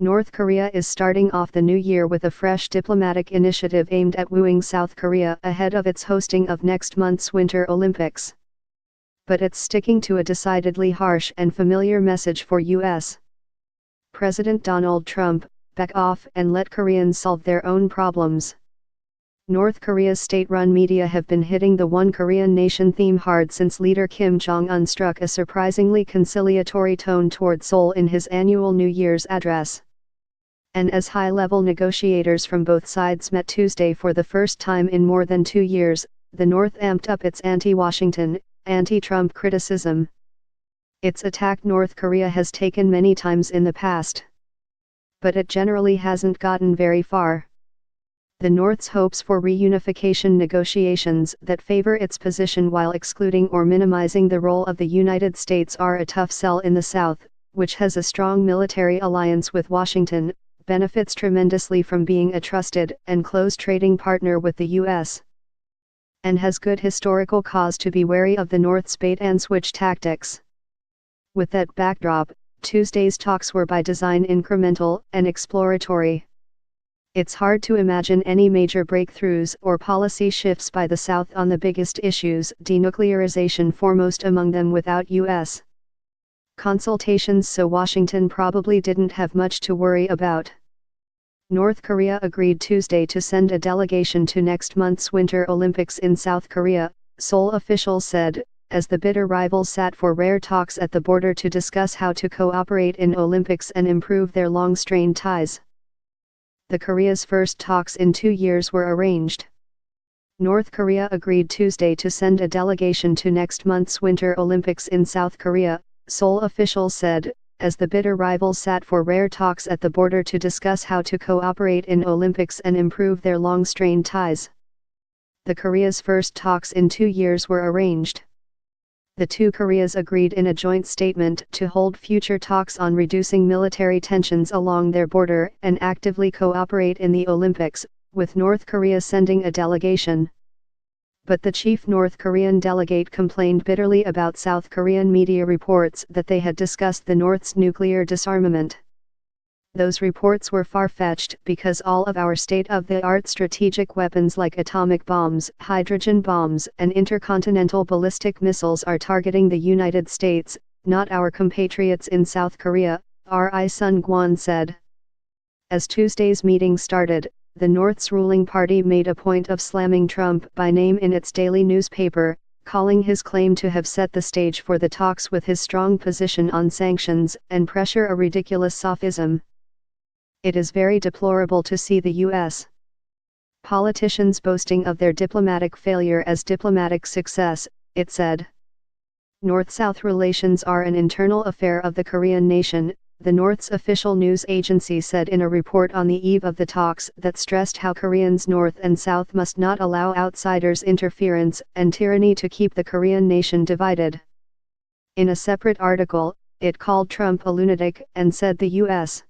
North Korea is starting off the new year with a fresh diplomatic initiative aimed at wooing South Korea ahead of its hosting of next month's Winter Olympics. But it's sticking to a decidedly harsh and familiar message for U.S. President Donald Trump: back off and let Koreans solve their own problems. North Korea's state-run media have been hitting the One Korean Nation theme hard since leader Kim Jong-un struck a surprisingly conciliatory tone toward Seoul in his annual New Year's address. And as high-level negotiators from both sides met Tuesday for the first time in more than 2 years, the North amped up its anti-Washington, anti-Trump criticism. Its attack North Korea has taken many times in the past. But it generally hasn't gotten very far. The North's hopes for reunification negotiations that favor its position while excluding or minimizing the role of the United States are a tough sell in the South, which has a strong military alliance with Washington, benefits tremendously from being a trusted and close trading partner with the U.S., and has good historical cause to be wary of the North's bait-and-switch tactics. With that backdrop, Tuesday's talks were by design incremental and exploratory. It's hard to imagine any major breakthroughs or policy shifts by the South on the biggest issues, denuclearization foremost among them, without U.S. consultations, so Washington probably didn't have much to worry about. North Korea agreed Tuesday to send a delegation to next month's Winter Olympics in South Korea, Seoul officials said, as the bitter rivals sat for rare talks at the border to discuss how to cooperate in Olympics and improve their long-strained ties. The Korea's first talks in 2 years were arranged. North Korea agreed Tuesday to send a delegation to next month's Winter Olympics in South Korea, Seoul officials said, as the bitter rivals sat for rare talks at the border to discuss how to cooperate in Olympics and improve their long-strained ties. The Korea's first talks in 2 years were arranged. The two Koreas agreed in a joint statement to hold future talks on reducing military tensions along their border and actively cooperate in the Olympics, with North Korea sending a delegation. But the chief North Korean delegate complained bitterly about South Korean media reports that they had discussed the North's nuclear disarmament. Those reports were far-fetched because all of our state-of-the-art strategic weapons like atomic bombs, hydrogen bombs, and intercontinental ballistic missiles are targeting the United States, not our compatriots in South Korea, Ri Sung-kwan said. As Tuesday's meeting started, the North's ruling party made a point of slamming Trump by name in its daily newspaper, calling his claim to have set the stage for the talks with his strong position on sanctions and pressure a ridiculous sophism. It is very deplorable to see the U.S. politicians boasting of their diplomatic failure as diplomatic success, it said. North-South relations are an internal affair of the Korean nation, the North's official news agency said in a report on the eve of the talks that stressed how Koreans North and South must not allow outsiders' interference and tyranny to keep the Korean nation divided. In a separate article, it called Trump a lunatic and said the U.S.